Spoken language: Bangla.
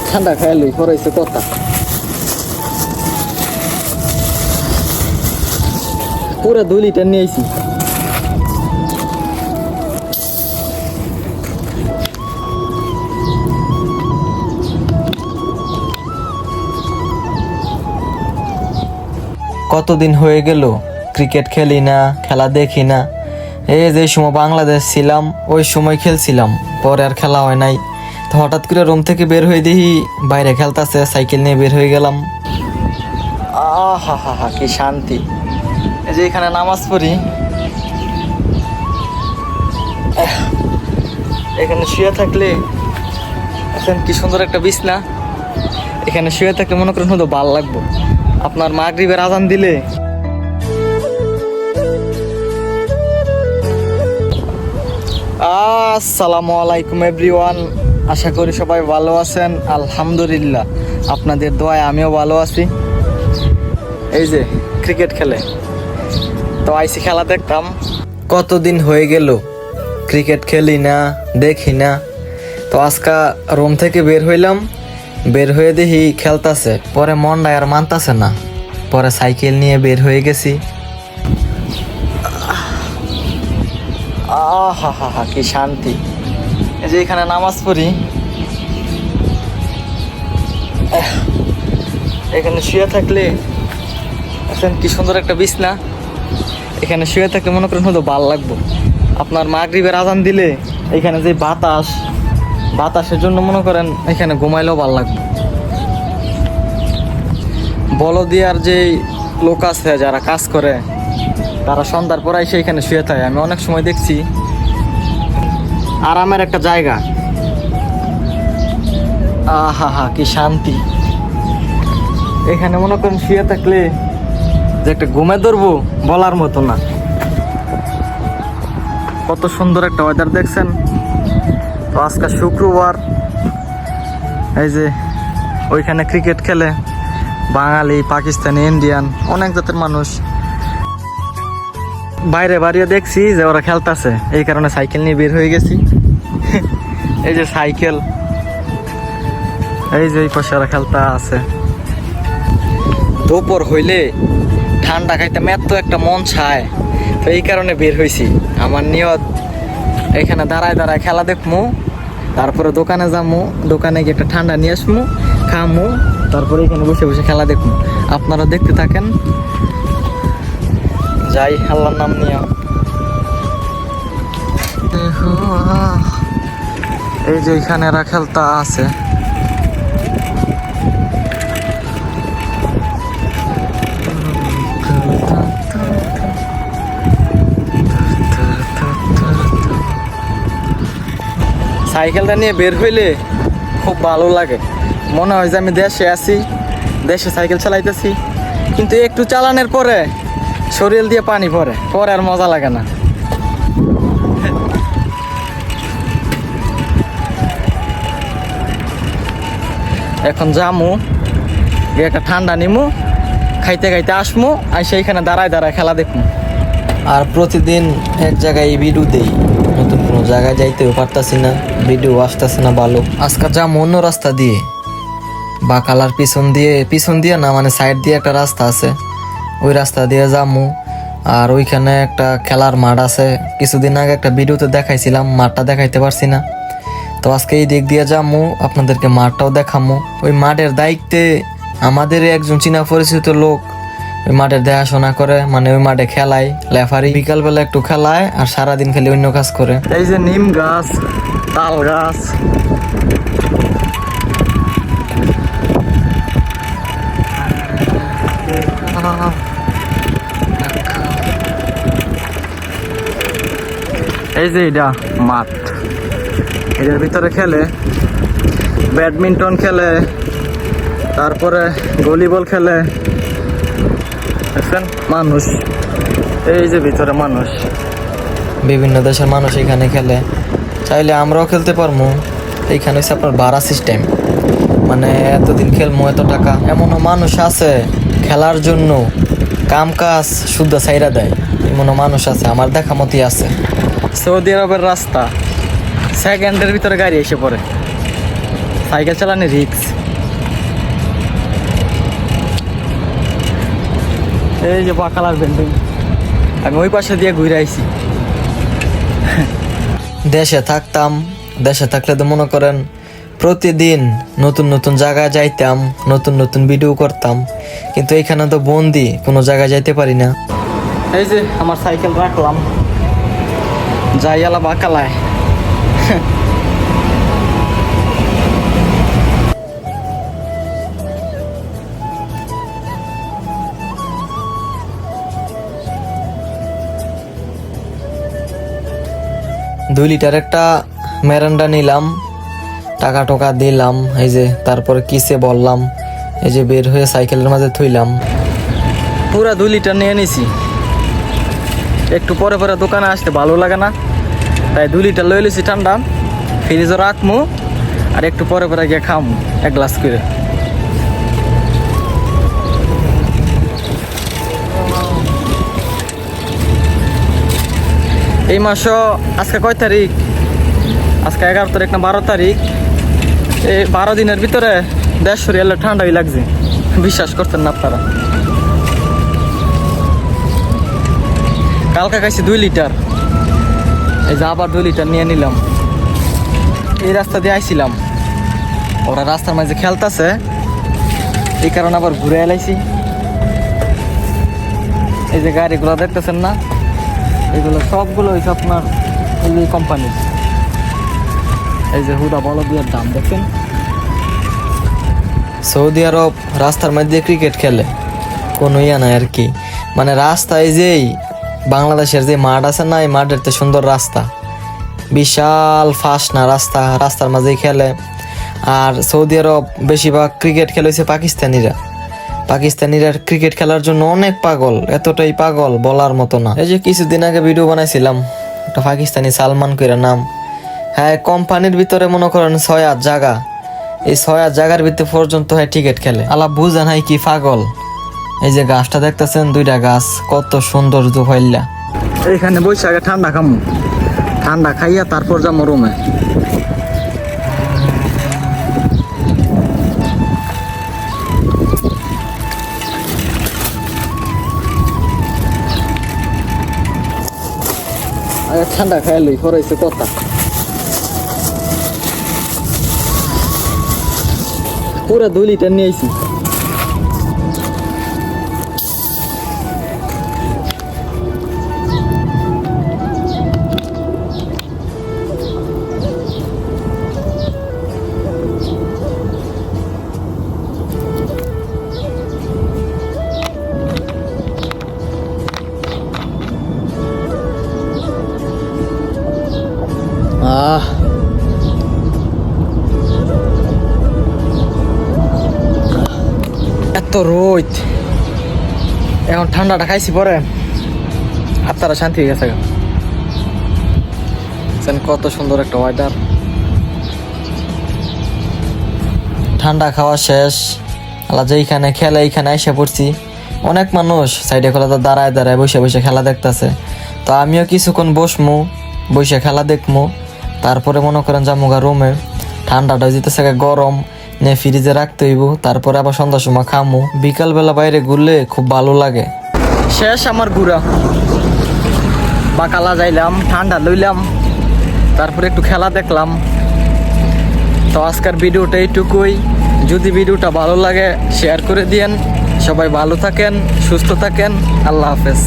ঠান্ডা খাইলই পরাইছে কথা পুরো 2 লিটার নিয়ে আইছি। কতদিন হয়ে গেল ক্রিকেট খেলি না, খেলা দেখি না। এই যে সময় বাংলাদেশ ছিলাম ওই সময় খেলছিলাম, পরে আর খেলা হয় নাই। তো হঠাৎ করে রুম থেকে বের হয়ে দেখি বাইরে খেলতেছে, সাইকেল নিয়ে বের হয়ে গেলাম। আহা হা হা কি শান্তি! এই যে এখানে নামাজ পড়ি, এখানে শুয়ে থাকলে এখন কি সুন্দর একটা বিছনা, এখানে শুয়ে থাকলে মনে করেন হয়তো ভালো লাগবো। আপনার মাগরিবের আজান দিলে আসসালামু আলাইকুম এভরিওয়ান, আশা করি সবাই ভালো আছেন। আলহামদুলিল্লাহ আপনাদের দোয়ায় আমিও ভালো আছি। এই যে ক্রিকেট খেলে তো আইসি খেলা দেখতাম, কতদিন হয়ে গেল ক্রিকেট খেলি না, দেখি না। তো আজকে রুম থেকে বের হইলাম, বের হয়ে দেখি খেলতাছে, পরে মনটা আর মানতাছে না, পরে সাইকেল নিয়ে বের হয়ে গেছি। আহা হা হা কি শান্তি! এই যে এখানে নামাজ পড়ি, এখানে শুয়ে থাকলে এখন কি সুন্দর একটা বিছনা, এখানে শুয়ে থাকলে মনে করেন হয়তো ভালো লাগবো। আপনার মাগরিবের আজান দিলে এখানে যে বাতাসের জন্য মনে করেন এখানে ঘুমাইলেও ভালো লাগবে। বলদিয়ার যে লোক আছে যারা কাজ করে তারা সন্ধ্যার পর এসে এখানে শুয়ে থাকে, আমি অনেক সময় দেখছি। আরামের একটা জায়গা, আহা হা কি শান্তি! এখানে মনে করেন শুয়ে থাকলে যে একটা ঘুমে ধরবো বলার মতো না। কত সুন্দর একটা ওয়েদার দেখছেন। তো আজকে শুক্রবার, এই যে ওইখানে ক্রিকেট খেলে বাঙালি, পাকিস্তানি, ইন্ডিয়ান, অনেক জাতের মানুষ। বাইরে বাড়িয়ে দেখছি যে ওরা খেলতেছে, এই কারণে সাইকেল নিয়ে বের হয়ে গেছি। এই যে সাইকেল, এই যে এই পাশে ওরা খেলতে আছে। দুপুর হইলে ঠান্ডা খাইতে এত একটা মন চায়, তো এই কারণে বের হয়েছি। আমার নিয়ত এখানে দাঁড়ায় দাঁড়ায় খেলা দেখবো, তারপরে দোকানে যাবো, দোকানে গিয়ে একটা ঠান্ডা নিয়ে আসবো, খামো, তারপরে এখানে বসে বসে খেলা দেখবো। আপনারা দেখতে থাকেন, যাই আল্লাহর নাম নিয়ে। এই যে এখানে এরা খেলতা আছে, সাইকেলটা নিয়ে বের হইলে খুব ভালো লাগে, মনে হয় যে আমি দেশে আছি, দেশে সাইকেল চালাইতেছি। কিন্তু একটু চালানোর পরে শরীর দিয়ে পানি পরে আর মজা লাগে না। এখন যামু, একটা ঠান্ডা নিমু, খাইতে খাইতে আসমু, আর সেইখানে দাঁড়ায় দাঁড়ায় খেলা দেখবো। আর প্রতিদিন এক জায়গায় ভিডিও দেই, নতুন কোনো জায়গায় যাইতেও পারতাছি না, ভিডিও আসতেছে না ভালো। আজকে যাম অন্য রাস্তা দিয়ে, বা কালার পিছন দিয়ে না, মানে সাইড দিয়ে একটা রাস্তা আছে, ওই রাস্তা দিয়ে যামু। আর ওইখানে একটা খেলার মাঠ আছে, কিছুদিন আগে একটা ভিডিওতে দেখাইছিলাম, মাঠটা দেখাইতে পারছি না। তো আজকে এই দিক দিয়ে যামু, আপনাদেরকে মাঠটাও দেখামু। ওই মাঠের দায়িত্বে আমাদের একজন চীনা পরিচিত লোক ওই মাঠের দেখাশোনা করে, মানে ওই মাঠে খেলায়, লেফারি বিকালবেলা একটু খেলায়, আর সারাদিন খালি অন্য কাজ করে। এই যে নিম গাছ, তাল গাছ, এই যে এটা মাঠ, এটার ভিতরে খেলে, ব্যাডমিন্টন খেলে, তারপরে ভলিবল খেলে। দেখছেন মানুষ, এই যে ভিতরে মানুষ, বিভিন্ন দেশের মানুষ এখানে খেলে। চাইলে আমরাও খেলতে পারবো। এইখানে হচ্ছে আপনার ভাড়া সিস্টেম, মানে এতদিন খেলবো, এত টাকা। এমনও মানুষ আছে খেলার জন্য কাম কাজ শুদ্ধ ছাইরা দেয়, এমনও মানুষ আছে, আমার দেখা মতই আছে। সৌদি আরবের রাস্তা, সেকেন্ডের ভিতরে গাড়ি এসে পড়ে, সাইকেল চালানো রিক্স। এই যে বাকালার বিল্ডিং, আমি ওই পাশে দিয়ে ঘুরে আইছি। দেশে থাকতাম, দেশে থাকলে তো মনে করেন প্রতিদিন নতুন নতুন জায়গায় যাইতাম, নতুন নতুন ভিডিও করতাম, কিন্তু এখানে তো বন্দি, কোনো জায়গায় যাইতে পারি না। এই যে আমার সাইকেল রাখলাম, যাই আলা বাকালায়। দুই লিটার একটা মেরান্ডা নিলাম, টাকা টোকা দিলাম, এই যে তারপরে কিসে বললাম, এই যে বের হয়ে সাইকেলের মাঝে থইলাম। পুরা 2 লিটার নিয়ে নিছি। একটু পরে পরে দোকানে আসতে ভালো লাগে না, তাই 2 লিটার লয়ে লিছি ঠান্ডা, ফ্রিজে রাখমু, আর একটু পরে পরে গিয়ে খামু 1 গ্লাস করে। এই মাসও আজকে কয় তারিখ? আজকে 11 তারিখ না 12 তারিখ। এই 12 দিনের ভিতরে 150 রিয়ালে ঠান্ডাই লাগছে, বিশ্বাস করতেন না আপনারা। কালকে খাইছি 2 লিটার, এই যে আবার 2 লিটার নিয়ে নিলাম। এই রাস্তা দিয়ে আইছিলাম, ওরা রাস্তার মাঝে খেলতেছে, এই কারণে আবার ঘুরে এলাইছি। এই যে গাড়িগুলো দেখতেছেন না, এগুলো সবগুলো হয়েছে আপনার এই কোম্পানির। এই যে হুদা বলো দিয়ে দাম দেখেন। সৌদি আরব রাস্তার মধ্যে ক্রিকেট খেলে, কোনো ইয়া নাই আর কি, মানে রাস্তায় যেই বাংলাদেশের যে মাঠ আছে না, এই মাঠের তো সুন্দর রাস্তা, বিশাল ফাস্ট না রাস্তা, রাস্তার মাঝেই খেলে। আর সৌদি আরব বেশিরভাগ ক্রিকেট খেলে হয়েছে পাকিস্তানিরা। পাকিস্তানিরা ক্রিকেট খেলার জন্য অনেক পাগল, এতটাই পাগল বলার মতো না। এই যে কিছুদিন আগে ভিডিও বানাইছিলাম, একটা পাকিস্তানি সালমান কইরা নাম, হ্যাঁ কোম্পানির ভিতরে মনে করেন 6 জায়গা, এই 6 জায়গার ভিতরে পর্যন্ত হ্যাঁ ক্রিকেট খেলে। আলা বুঝেন হয় কি পাগল। এই যে গাছটা দেখতেছেন, 2টা গাছ, কত সুন্দর জুফাইল্লা। এইখানে বসে আগে ঠান্ডা খামু, ঠান্ডা খাইয়া তারপর যাবো রুমে। আগে ঠান্ডা খাইলই ফরাইছে কথা। পুরা 2 লিটার নিয়ে আইছি। এত রোদ, এখন ঠান্ডাটা খাইছি পরে আপনারা শান্তি হয়ে গেছে। কত সুন্দর একটা ওয়েদার। ঠান্ডা খাওয়া শেষ, আলা যেইখানে খেলে এইখানে এসে পড়ছি। অনেক মানুষ সাইডে খোলা দাঁড়ায় দাঁড়ায় বসে বসে খেলা দেখতেছে, তো আমিও কিছুক্ষণ বসমু, বসে খেলা দেখমু, তারপরে মনে করেন যামুগা রুমে। ঠান্ডাটা যেতেছে গরম, নে ফ্রিজে রাখতে হইব, তারপরে আবার সন্ধ্যার সময় খামু। বিকালবেলা বাইরে ঘুরলে খুব ভালো লাগে। শেষ আমার ঘুরা, বাকালা যাইলাম, ঠান্ডা লইলাম, তারপরে একটু খেলা দেখলাম। তো আজকের ভিডিওটা এইটুকুই। যদি ভিডিওটা ভালো লাগে শেয়ার করে দিয়েন। সবাই ভালো থাকেন, সুস্থ থাকেন, আল্লাহ হাফেজ।